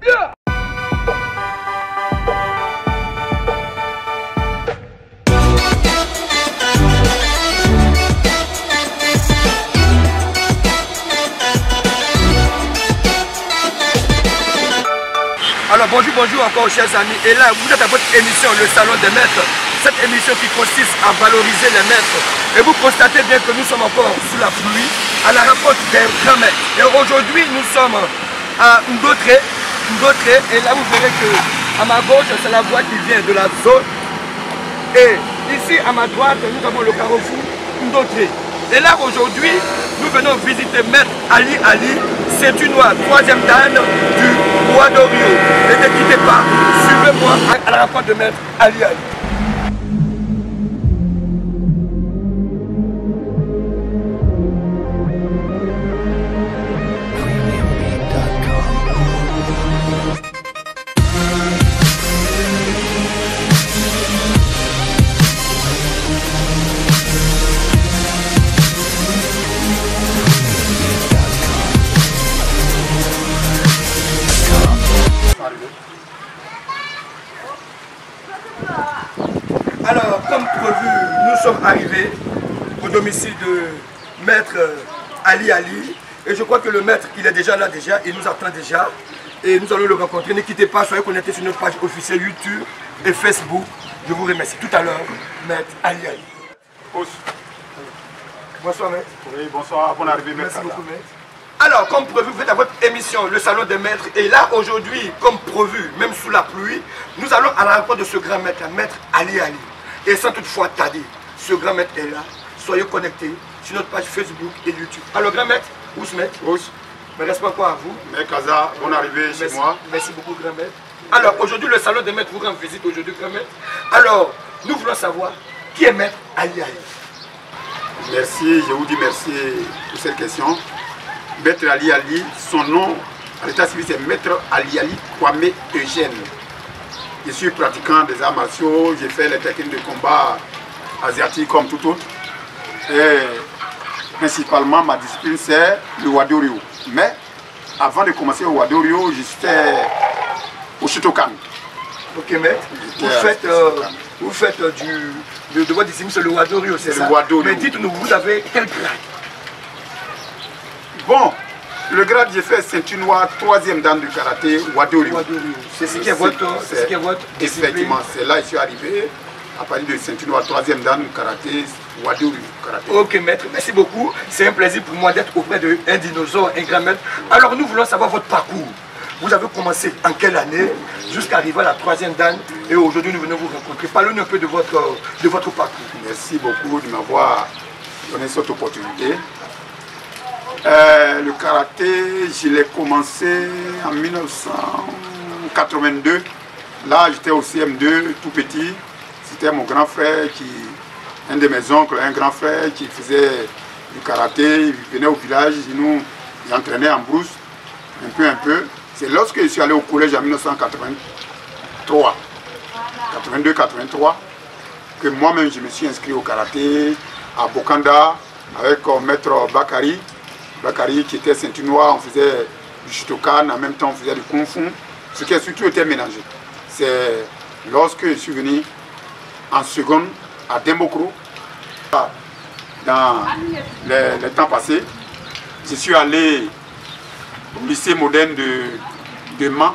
Alors bonjour encore chers amis, et là vous êtes à votre émission Le Salon des Maîtres, cette émission qui consiste à valoriser les maîtres. Et vous constatez bien que nous sommes encore sous la pluie, à la rencontre des grands maîtres. Et aujourd'hui nous sommes à Ndotré, et là vous verrez que à ma gauche c'est la voie qui vient de la zone. Et ici à ma droite nous avons le carrefour Ndotré. Et là aujourd'hui nous venons visiter Maître Ali, Saint-Unois, 3e dan du Roi d'Orio. Et ne quittez pas, suivez-moi à la rencontre de Maître Ali. Alors, comme prévu, nous sommes arrivés au domicile de Maître Ali, et je crois que le maître, il est déjà là il nous attend déjà, et nous allons le rencontrer. Ne quittez pas, soyez connectés sur notre page officielle YouTube et Facebook. Je vous remercie. Tout à l'heure, Maître Ali. Bonsoir, Maître. Oui, bonsoir, bonne arrivée, Maître. Merci beaucoup, Maître. Alors, comme prévu, vous êtes à votre émission, le Salon des Maîtres. Et là, aujourd'hui, comme prévu, même sous la pluie, nous allons à la rencontre de ce grand maître, Maître Ali. Et sans toutefois tarder, ce grand maître est là. Soyez connectés sur notre page Facebook et YouTube. Alors, grand maître, où se mettre? Mais reste encore à vous. Maître Kaza, bonne arrivée chez moi. Merci beaucoup, grand maître. Alors, aujourd'hui, le Salon des Maîtres vous rend visite aujourd'hui, grand maître. Alors, nous voulons savoir qui est Maître Ali. Merci, je vous dis merci pour cette question. Maître Ali, son nom à l'état civil c'est Maître Ali Kwame Eugène. Je suis pratiquant des arts martiaux, j'ai fait les techniques de combat asiatiques comme tout autre. Et principalement ma discipline c'est le Wado-ryu. Mais avant de commencer au Wado-ryu, j'étais au Shotokan. Ok maître, vous faites de votre discipline, c'est le Wado-ryu, c'est ça? Mais dites-nous, vous avez quel grade? Bon, le grade j'ai fait Saint-Unois, 3e dan du karaté Wado-ryu. C'est ce qui est votre discipline. Effectivement, c'est là que je suis arrivé à partir de Saint-Unois, 3e dan du karaté Wado-ryu. Ok maître, merci beaucoup. C'est un plaisir pour moi d'être auprès d'un dinosaure, un grand maître. Alors nous voulons savoir votre parcours. Vous avez commencé en quelle année jusqu'à arriver à la 3e dan et aujourd'hui nous venons vous rencontrer. Parlez-nous un peu de votre parcours. Merci beaucoup de m'avoir donné cette opportunité. Le karaté, je l'ai commencé en 1982. Là, j'étais au CM2, tout petit. C'était mon grand frère, un de mes oncles, un grand frère qui faisait du karaté. Il venait au village, il nous entraînait en brousse, un peu. C'est lorsque je suis allé au collège en 1983, 82-83, que moi-même je me suis inscrit au karaté à Bokanda avec maître Bakari qui était Saint-Unois, on faisait du Shotokan, en même temps on faisait du Kung Fu, ce qui a surtout été mélangé. C'est lorsque je suis venu en seconde à Dembokro, dans les temps passés, je suis allé au lycée moderne de Mans,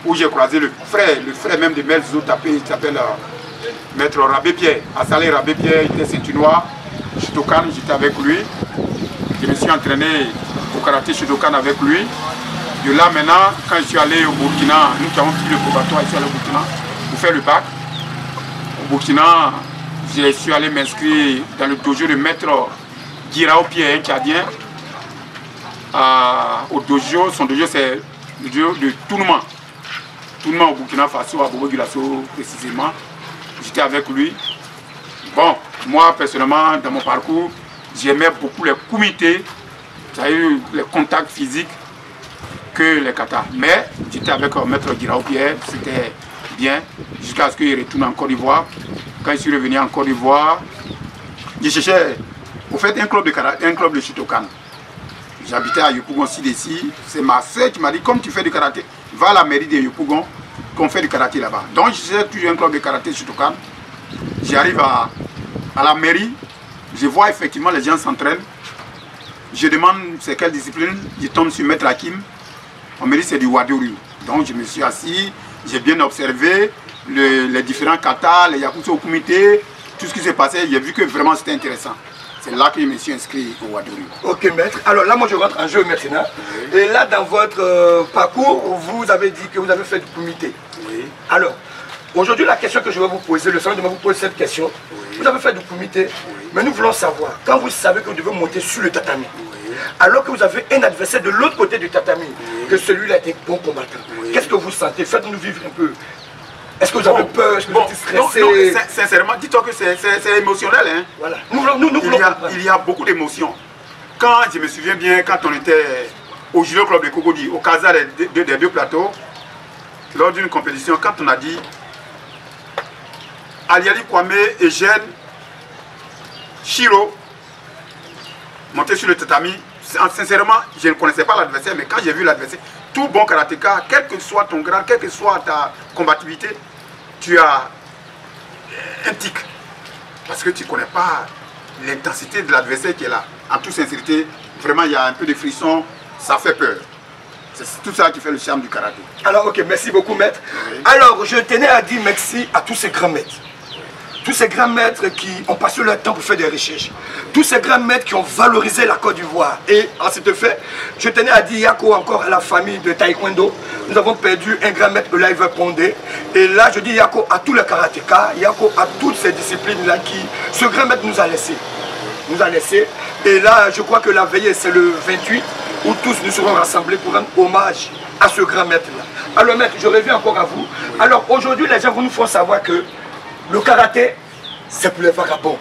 où j'ai croisé le frère même de Melzo Tapé, il s'appelle Maître Rabé Pierre. Assalé Rabé Pierre, il était Saint-Unois, Shotokan, j'étais avec lui. Je me suis entraîné au karaté Shotokan avec lui. De là maintenant, quand je suis allé au Burkina, nous qui avons pris le probatoire ici au Burkina pour faire le bac. Au Burkina, je suis allé m'inscrire dans le dojo de Maître Girao Pierre, un Tchadien. Au dojo, son dojo c'est le dojo de Tournement. Tournement au Burkina Faso, à Bobo Dioulasso précisément. J'étais avec lui. Bon, moi personnellement, dans mon parcours, j'aimais beaucoup les comités, c'est-à-dire les contacts physiques que les katas. Mais j'étais avec Maître Girao Pierre, c'était bien, jusqu'à ce qu'il retourne en Côte d'Ivoire. Quand je suis revenu en Côte d'Ivoire, je cherchais, au fait, un club de karaté, un club de Shotokan. J'habitais à Yopougon d'ici. C'est ma soeur qui m'a dit, comme tu fais du karaté, va à la mairie de Yopougon, qu'on fait du karaté là-bas. Donc j'ai toujours un club de karaté sur Tokan. J'arrive à la mairie, je vois effectivement les gens s'entraînent. Je demande c'est quelle discipline, je tombe sur Maître Hakim. On me dit c'est du Wadori. Donc je me suis assis, j'ai bien observé les différents katas, les yakuza au comité, tout ce qui s'est passé, j'ai vu que vraiment c'était intéressant. C'est là que je me suis inscrit au Wadori. Ok maître, alors là moi je rentre en jeu maintenant. Oui. Et là dans votre parcours, vous avez dit que vous avez fait du comité. Oui. Alors, aujourd'hui la question que je vais vous poser, le salon de vous poser cette question. Oui. Vous avez fait du comité, oui. Mais nous voulons savoir, quand vous savez que vous devez monter sur le tatami, oui. Alors que vous avez un adversaire de l'autre côté du tatami, oui. Que celui-là était bon combattant, oui. Qu'est-ce que vous sentez? Faites-nous vivre un peu. Est-ce que vous avez peur? Est-ce que vous êtes stressé? Non, sincèrement, dis-toi que c'est émotionnel. Hein. Voilà. Il y a beaucoup d'émotions. Quand je me souviens bien, quand on était au Judo Club de Cocody, au Casa des deux plateaux, lors d'une compétition, quand on a dit Aliali Kwame et Jeanne Shiro monter sur le tatami, sincèrement, je ne connaissais pas l'adversaire, mais quand j'ai vu l'adversaire, tout bon karatéka, quel que soit ton grade, quelle que soit ta combativité, tu as un tic. Parce que tu ne connais pas l'intensité de l'adversaire qui est là. En toute sincérité, vraiment, il y a un peu de frisson, ça fait peur. C'est tout ça qui fait le charme du karaté. Alors, ok, merci beaucoup, maître. Oui. Alors, je tenais à dire merci à tous ces grands maîtres. Tous ces grands maîtres qui ont passé leur temps pour faire des recherches. Tous ces grands maîtres qui ont valorisé la Côte d'Ivoire. Et en ce fait, je tenais à dire Yako encore à la famille de Taekwondo. Nous avons perdu un grand maître, Oliver Pondé. Et là, je dis Yako à tous les karatékas, Yako à toutes ces disciplines-là qui, ce grand maître nous a laissé. Et là, je crois que la veillée, c'est le 28, où tous nous serons rassemblés pour rendre hommage à ce grand maître-là. Alors maître, je reviens encore à vous. Alors aujourd'hui, les gens nous font savoir que le karaté, c'est pour les vagabonds.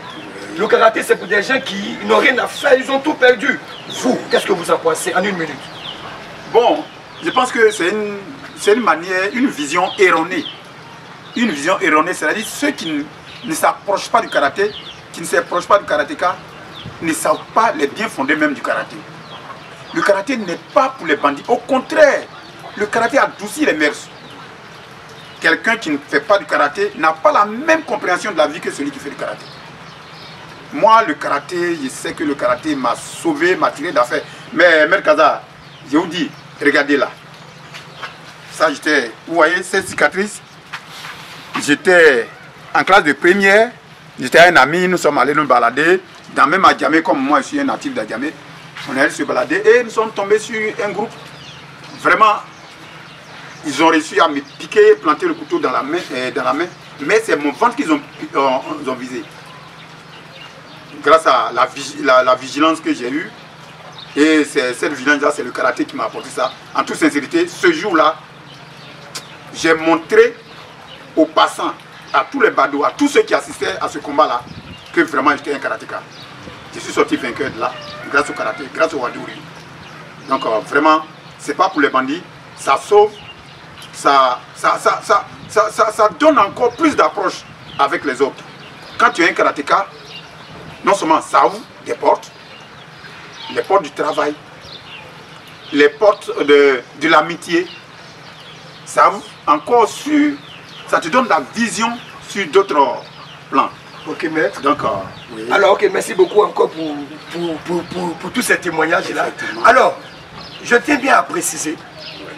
Le karaté, c'est pour des gens qui n'ont rien à faire, ils ont tout perdu. Vous, qu'est-ce que vous en pensez en une minute? Bon, je pense que c'est une manière, une vision erronée. Une vision erronée, c'est-à-dire ceux qui ne s'approchent pas du karaté, qui ne s'approchent pas du karatéka, ne savent pas les biens fondés même du karaté. Le karaté n'est pas pour les bandits. Au contraire, le karaté adoucit les mœurs. Quelqu'un qui ne fait pas du karaté n'a pas la même compréhension de la vie que celui qui fait du karaté. Moi, le karaté, je sais que le karaté m'a sauvé, m'a tiré d'affaire. Mais Maître Kaza, je vous dis, regardez là. Ça, j'étais, vous voyez cette cicatrice? J'étais en classe de première, j'étais un ami, nous sommes allés nous balader. Dans même à Djamé, comme moi je suis un natif d'Adjamé, on est allé se balader et nous sommes tombés sur un groupe. Vraiment, ils ont réussi à me piquer, planter le couteau dans la main, mais c'est mon ventre qu'ils ont visé. Grâce à la vigilance que j'ai eue, et cette vigilance-là, c'est le karaté qui m'a apporté ça. En toute sincérité, ce jour-là, j'ai montré aux passants, à tous les badauds, à tous ceux qui assistaient à ce combat-là, que vraiment j'étais un karatéka. Je suis sorti vainqueur de là, grâce au karaté, grâce au Wadori. Donc vraiment, c'est pas pour les bandits, ça sauve. Ça donne encore plus d'approche avec les autres. Quand tu es un karatéka, non seulement ça ouvre des portes, les portes du travail, les portes de l'amitié, ça ouvre encore sur, ça te donne la vision sur d'autres plans. Ok maître. Donc, oui. Alors ok, merci beaucoup encore pour tous ces témoignages-là. Alors, je tiens bien à préciser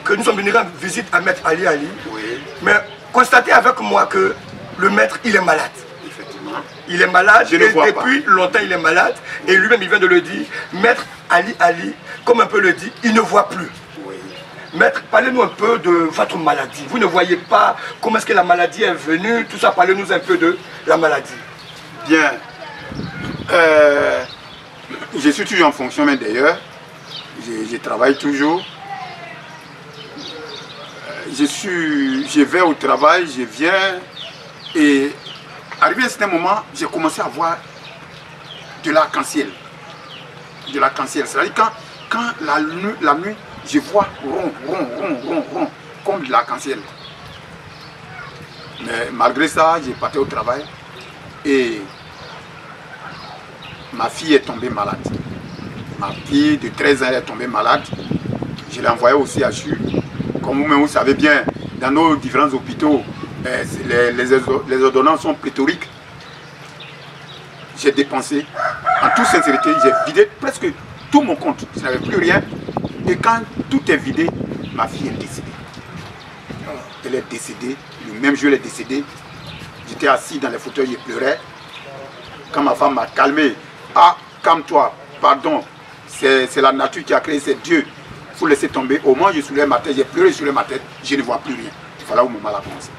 que nous sommes venus rendre visite à Maître Ali. Oui. Mais constatez avec moi que le maître, il est malade. Effectivement. Il est malade, et depuis longtemps il est malade. Et lui-même, il vient de le dire. Maître Ali, comme un peu le dit, il ne voit plus. Oui. Maître, parlez-nous un peu de votre maladie. Vous ne voyez pas comment est-ce que la maladie est venue, tout ça, parlez-nous un peu de la maladie. Bien. Je suis toujours en fonction, mais d'ailleurs, je travaille toujours. Je vais au travail, je viens et arrivé à un certain moment, j'ai commencé à voir de l'arc-en-ciel. De l'arc-en-ciel, c'est-à-dire quand la nuit, je vois rond, comme de l'arc-en-ciel. Mais malgré ça, j'ai parti au travail et ma fille est tombée malade. Ma fille de 13 ans elle est tombée malade. Je l'ai envoyée aussi à CHU. Comme vous-même vous savez bien, dans nos différents hôpitaux, les ordonnances sont pléthoriques. J'ai dépensé, en toute sincérité, j'ai vidé presque tout mon compte. Je n'avais plus rien. Et quand tout est vidé, ma fille est décédée. Elle est décédée. Le même jour, elle est décédée. J'étais assis dans les fauteuils, je pleurais. Quand ma femme m'a calmé, ah, calme-toi, pardon, c'est la nature qui a créé, c'est Dieu. Il faut laisser tomber. Au moins, je soulève ma tête, j'ai pleuré sur ma tête, je ne vois plus rien. Voilà où mon mal a commencé.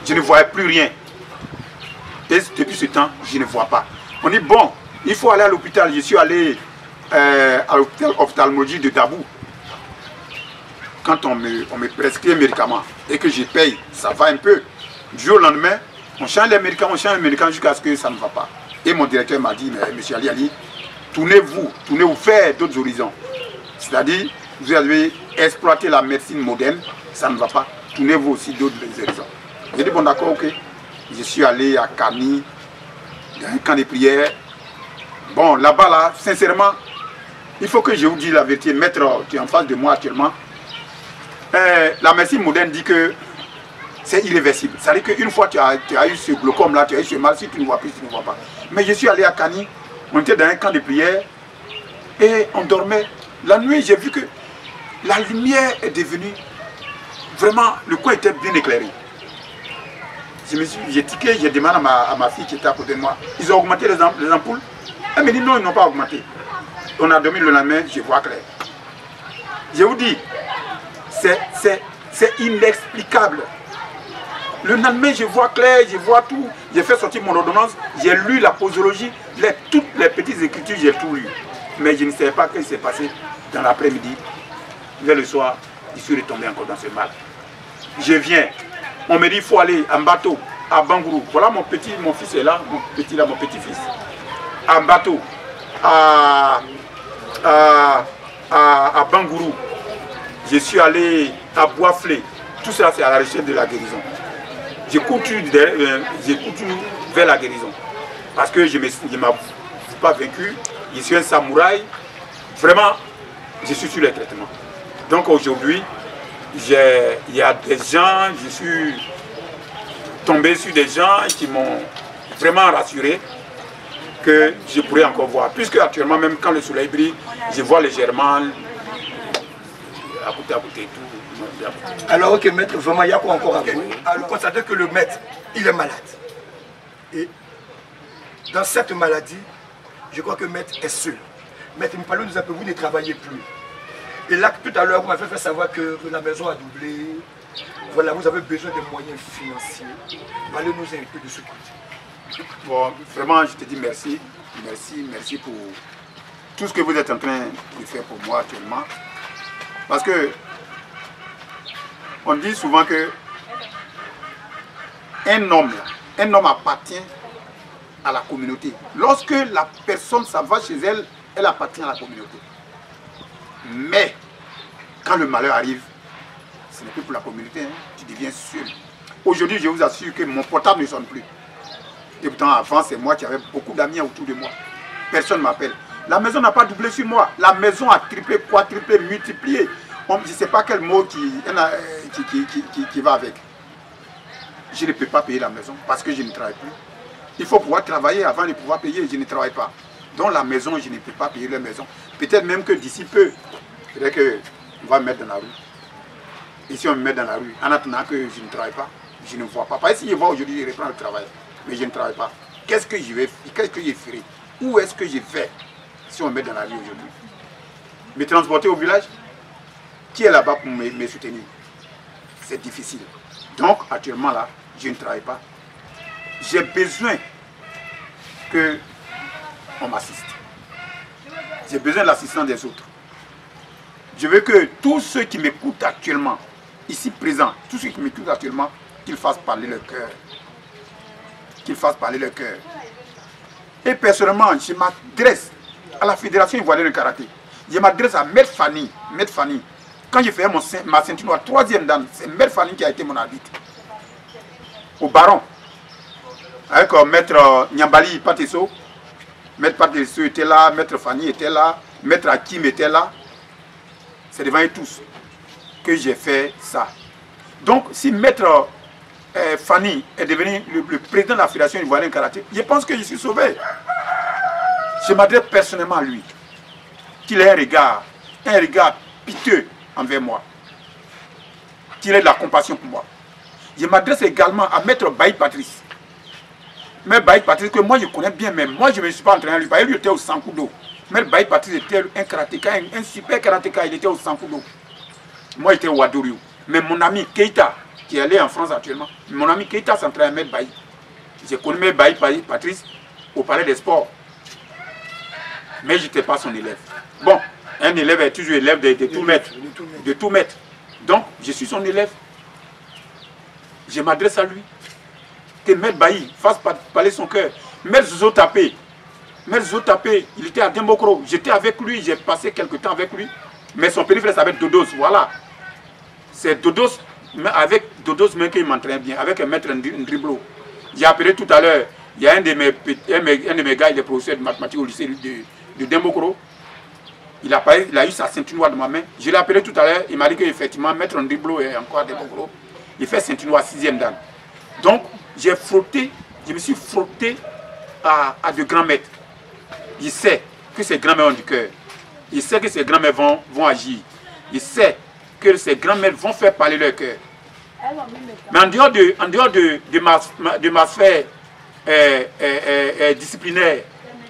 Je ne voyais plus rien. Et depuis ce temps, je ne vois pas. On dit, bon, il faut aller à l'hôpital. Je suis allé à l'hôpital ophtalmologie de Dabou. Quand on me prescrit un médicament et que je paye, ça va un peu. Du jour au lendemain, on change les médicaments, jusqu'à ce que ça ne va pas. Et mon directeur m'a dit, mais monsieur Ali, tournez-vous vers d'autres horizons. C'est-à-dire, vous avez exploité la médecine moderne, ça ne va pas. Tournez-vous aussi d'autres horizons. J'ai dit, bon d'accord, ok. Je suis allé à Kani, dans un camp de prière. Bon, là-bas, là, sincèrement, il faut que je vous dise la vérité. Maître, tu es en face de moi actuellement. La médecine moderne dit que c'est irréversible. C'est-à-dire qu'une fois tu as eu ce glaucome là, tu as eu ce mal, si tu ne vois plus, tu ne vois pas. Mais je suis allé à Kani, on était dans un camp de prière et on dormait. La nuit, j'ai vu que la lumière est devenue, vraiment, le coin était bien éclairé. J'ai tiqué, j'ai demandé à ma fille qui était à côté de moi, ils ont augmenté les ampoules. Elle me dit non, ils n'ont pas augmenté. On a dormi le lendemain, je vois clair. Je vous dis, c'est inexplicable. Le lendemain, je vois clair, je vois tout. J'ai fait sortir mon ordonnance, j'ai lu la posologie, toutes les petites écritures, j'ai tout lu. Mais je ne savais pas ce qui s'est passé dans l'après-midi. Vers le soir, je suis retombé encore dans ce mal. Je viens, on me dit il faut aller en bateau à Bangourou. Voilà mon fils est là, mon petit-fils. En bateau à Bangourou. Je suis allé à Boisflé. Tout ça, c'est à la recherche de la guérison. Je continue vers la guérison. Parce que je ne m'ai pas vaincu. Je suis un samouraï. Vraiment, je suis sur les traitements. Donc aujourd'hui, il y a des gens, je suis tombé sur des gens qui m'ont vraiment rassuré que je pourrais encore voir. Puisque actuellement, même quand le soleil brille, je vois légèrement à côté et tout. Alors ok maître, vraiment il y a quoi encore à vous? Alors constatez que le maître, il est malade. Et dans cette maladie, je crois que maître est seul. Maître, me parlez nous un peu, vous ne travaillez plus. Et là, tout à l'heure, vous m'avez fait savoir que la maison a doublé. Voilà, vous avez besoin de moyens financiers. Parlez-nous un peu de ce côté. Bon, vraiment, je te dis merci. Merci pour tout ce que vous êtes en train de faire pour moi actuellement. Parce que on dit souvent que un homme appartient à la communauté. Lorsque la personne s'en va chez elle, elle appartient à la communauté. Mais quand le malheur arrive, ce n'est plus pour la communauté, hein, tu deviens seul. Aujourd'hui, je vous assure que mon portable ne sonne plus. Et pourtant, avant, c'est moi qui avais beaucoup d'amis autour de moi. Personne ne m'appelle. La maison n'a pas doublé sur moi. La maison a triplé, quadruplé, multiplié. Je ne sais pas quel mot qui va avec. Je ne peux pas payer la maison parce que je ne travaille plus. Il faut pouvoir travailler avant de pouvoir payer. Je ne travaille pas. Donc la maison, je ne peux pas payer la maison. Peut-être même que d'ici peu, peut-être qu'on va me mettre dans la rue. Et si on me met dans la rue, en attendant que je ne travaille pas, je ne vois pas. Parce que si je vois aujourd'hui, je reprends le travail. Mais je ne travaille pas. Qu'est-ce que je ferai? Où est-ce que je vais si on me met dans la rue aujourd'hui? Me transporter au village? Qui est là-bas pour me soutenir? C'est difficile. Donc, actuellement là, je ne travaille pas. J'ai besoin qu'on m'assiste. J'ai besoin de l'assistance des autres. Je veux que tous ceux qui m'écoutent actuellement, ici présents, tous ceux qui m'écoutent actuellement, qu'ils fassent parler leur cœur. Qu'ils fassent parler leur cœur. Et personnellement, je m'adresse à la Fédération ivoirienne de karaté. Je m'adresse à Maître Fanny. Maître Fanny. Quand j'ai fait ma ceinture noire, 3e dan, c'est Maître Fanny qui a été mon arbitre. Au Baron. Avec Maître Nyambali Pateso, Maître Patrice était là, Maître Fanny était là, Maître Hakim était là. C'est devant eux tous que j'ai fait ça. Donc, si Maître Fanny est devenu le président de la Fédération ivoirienne karaté, je pense que je suis sauvé. Je m'adresse personnellement à lui. Qu'il ait un regard piteux envers moi. Qu'il ait de la compassion pour moi. Je m'adresse également à Maître Baïd Patrice. Maître Baïd Patrice, que moi je connais bien, mais moi je ne me suis pas entraîné à lui. Il était au Sankudo. Maître Baïd Patrice était un karatéka, un super karatéka, il était au Sankudo. Moi j'étais au Wadoriu. Mais mon ami Keita, qui est allé en France actuellement, mon ami Keita s'entraîne à Maître Baïd. J'ai connu Maître Baïd Patrice au Palais des Sports. Mais je n'étais pas son élève. Bon, un élève est toujours élève de tout maître. De tout maître. Donc, je suis son élève. Je m'adresse à lui. Que Maître Bailly fasse parler son cœur. Maître Zozo Tapé. Maître Zozo Tapé, il était à Dembokro. J'étais avec lui, j'ai passé quelques temps avec lui. Mais son petit frère s'appelle Dodos, voilà. C'est Dodos, avec Dodos même qu'il m'entraîne bien, avec un maître Ndriblo. J'ai appelé tout à l'heure, il y a un de mes gars, il est professeur de mathématiques au lycée de Dembokro. Il a eu sa ceinture noire de ma main. Je l'ai appelé tout à l'heure, il m'a dit qu'effectivement, maître Ndriblo est encore à Dembokro. Il fait ceinture noire 6e dan. Donc, je me suis frotté à de grands maîtres. Je sais que ces grands maîtres ont du cœur. Je sais que ces grands maîtres vont agir. Je sais que ces grands maîtres vont faire parler leur cœur. Mais en dehors de ma sphère disciplinaire,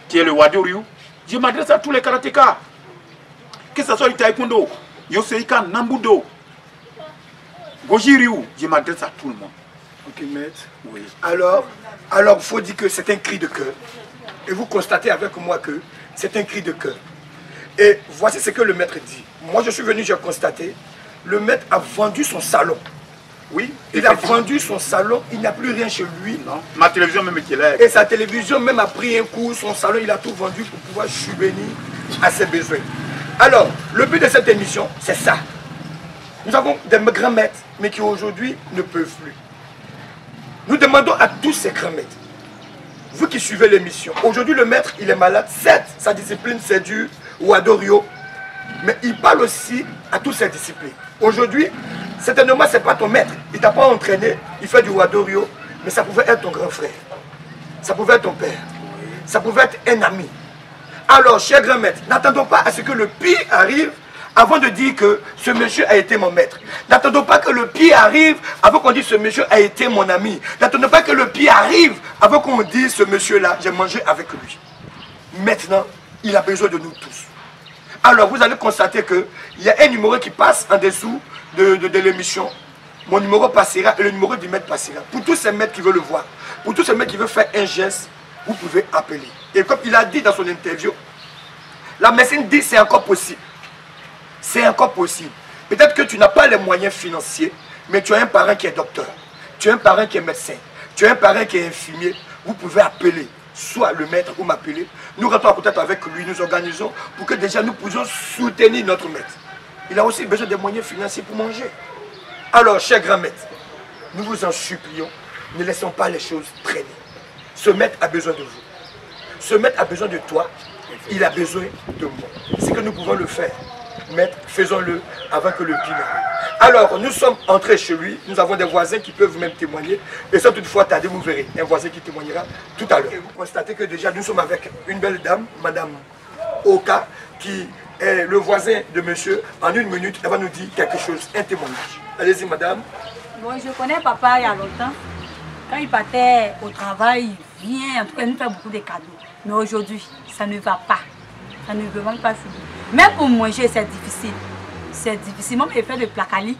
qui est le Wadoriu, je m'adresse à tous les karatékas. Que ce soit le taekwondo, Yoseika, Nambudo, Goji Ryu, je m'adresse à tout le monde. Ok, maître. Oui. Alors, il faut dire que c'est un cri de cœur. Et vous constatez avec moi que c'est un cri de cœur. Et voici ce que le maître dit. Moi, je suis venu, j'ai constaté, le maître a vendu son salon. Oui, il a vendu son salon, il n'a plus rien chez lui. Non. Ma télévision même qui est là. Et sa télévision même a pris un coup, son salon, il a tout vendu pour pouvoir subvenir à ses besoins. Alors, le but de cette émission, c'est ça. Nous avons des grands maîtres, mais qui aujourd'hui ne peuvent plus. Nous demandons à tous ces grands maîtres, vous qui suivez l'émission, aujourd'hui le maître, il est malade, certes, sa discipline c'est du Wadorio, mais il parle aussi à toutes ces disciplines. Aujourd'hui, certainement, ce n'est pas ton maître, il ne t'a pas entraîné, il fait du Wadorio, mais ça pouvait être ton grand frère, ça pouvait être ton père, ça pouvait être un ami. Alors, cher grand maître, n'attendons pas à ce que le pire arrive avant de dire que ce monsieur a été mon maître. N'attendons pas que le pire arrive avant qu'on dise ce monsieur a été mon ami. N'attendons pas que le pire arrive avant qu'on dise ce monsieur-là, j'ai mangé avec lui. Maintenant, il a besoin de nous tous. Alors, vous allez constater qu'il y a un numéro qui passe en dessous de l'émission. Mon numéro passera et le numéro du maître passera. Pour tous ces maîtres qui veulent le voir, pour tous ces maîtres qui veulent faire un geste, vous pouvez appeler. Et comme il a dit dans son interview, la médecine dit c'est encore possible. C'est encore possible. Peut-être que tu n'as pas les moyens financiers, mais tu as un parent qui est docteur, tu as un parent qui est médecin, tu as un parent qui est infirmier. Vous pouvez appeler, soit le maître ou m'appeler. Nous rentrons en contact avec lui, nous organisons pour que déjà nous puissions soutenir notre maître. Il a aussi besoin des moyens financiers pour manger. Alors, cher grand maître, nous vous en supplions, ne laissons pas les choses traîner. Ce maître a besoin de vous. Ce maître a besoin de toi. Il a besoin de moi. C'est que nous pouvons le faire. Maître, faisons-le avant que le pire n'arrive. Alors, nous sommes entrés chez lui. Nous avons des voisins qui peuvent même témoigner. Et sans toutefois tarder, vous verrez un voisin qui témoignera tout à l'heure. Et vous constatez que déjà, nous sommes avec une belle dame, Madame Oka, qui est le voisin de monsieur. En une minute, elle va nous dire quelque chose, un témoignage. Allez-y, madame. Bon, je connais papa il y a longtemps. Quand il partait au travail, il vient, en tout cas, il nous fait beaucoup de cadeaux. Mais aujourd'hui, ça ne va pas. Ça ne veut même pas finir. Même pour manger, c'est difficile. C'est difficile. Même il fait de placali.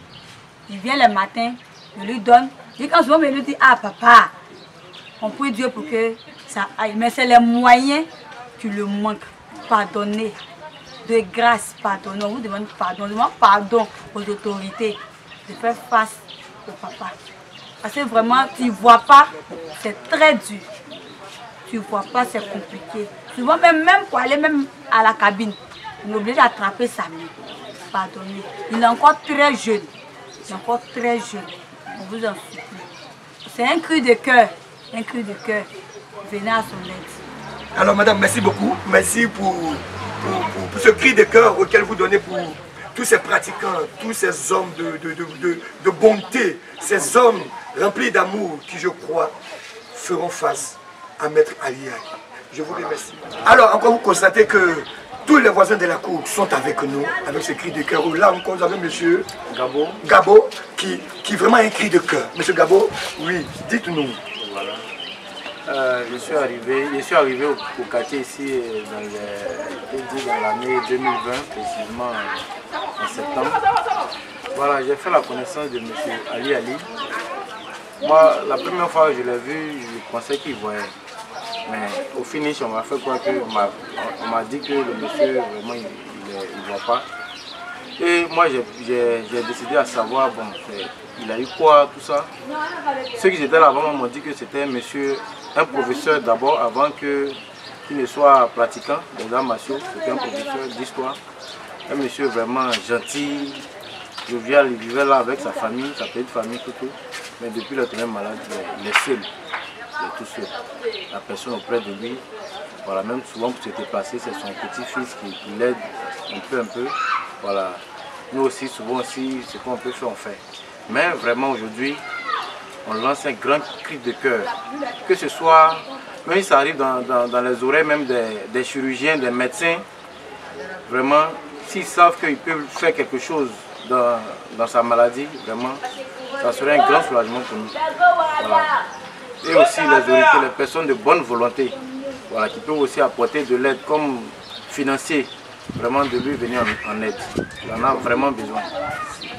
Il vient le matin, je lui donne. Et quand souvent, il lui dit, ah papa, on prie Dieu pour que ça aille. Mais c'est les moyens qui le manquent. Pardonnez. De grâce, pardonnez. On vous demande pardon. On demande pardon aux autorités de faire face au papa. Parce que vraiment, tu ne vois pas, c'est très dur. Tu ne vois pas, c'est compliqué. Souvent, même pour aller même à la cabine, on est obligé d'attraper sa main. Pardonnez. Il est encore très jeune. Il est encore très jeune. On vous en supplie. C'est un cri de cœur. Un cri de cœur. Venez à son aide. Alors madame, merci beaucoup. Merci pour ce cri de cœur auquel vous donnez pour tous ces pratiquants, tous ces hommes de bonté, ces hommes remplis d'amour qui, je crois, feront face à Maître Ali Ali. Je vous remercie. Alors, encore vous constatez que tous les voisins de la cour sont avec nous, avec ce cri de cœur. Là encore, nous avons monsieur Gabo qui vraiment a un cri de cœur. Monsieur Gabo, oui, dites-nous. Voilà. Je suis arrivé au quartier ici dans l'année 2020, précisément en septembre. Voilà, j'ai fait la connaissance de M. Ali Ali. Moi, la première fois que je l'ai vu, je pensais qu'il voyait. Mais au finish, on m'a fait croire que on m'a dit que le monsieur, vraiment, il ne voit pas. Et moi, j'ai décidé à savoir, bon, il a eu quoi, tout ça. Ceux qui étaient là-bas m'ont dit que c'était un professeur d'abord, avant qu'il ne soit pratiquant des arts martiaux. C'était un professeur d'histoire. Un monsieur vraiment gentil, jovial, il vivait là avec sa famille, sa petite famille, tout. Mais depuis le tournée malade, il est seul. Il est tout seul. La personne auprès de lui, voilà, même souvent pour se déplacer, c'est son petit-fils qui l'aide un peu. Voilà. Nous aussi, souvent aussi, ce qu'on peut faire, on fait. Mais vraiment aujourd'hui, on lance un grand cri de cœur. Que ce soit, même si ça arrive dans les oreilles même des chirurgiens, des médecins, vraiment, s'ils savent qu'ils peuvent faire quelque chose dans sa maladie, vraiment, ça serait un grand soulagement pour nous. Voilà. Et aussi les autorités, les personnes de bonne volonté, voilà, qui peuvent aussi apporter de l'aide comme financier, vraiment de lui venir en aide. Il en a vraiment besoin.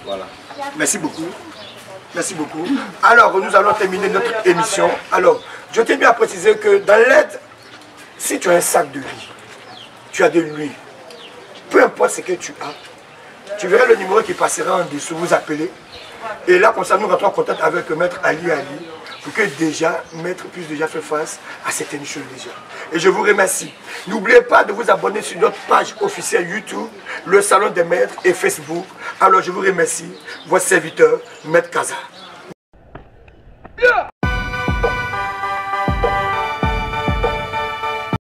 Voilà. Merci beaucoup. Merci beaucoup. Alors, nous allons terminer notre émission. Alors, je tiens bien à préciser que dans l'aide, si tu as un sac de riz, tu as de l'huile, peu importe ce que tu as, tu verras le numéro qui passera en dessous, vous appelez. Et là, comme ça, nous rentrons en contact avec Maître Ali Ali, pour que déjà, Maître puisse déjà faire face à cette émission déjà. Et je vous remercie. N'oubliez pas de vous abonner sur notre page officielle YouTube, le Salon des Maîtres et Facebook. Alors je vous remercie, votre serviteur, Maître Kaza.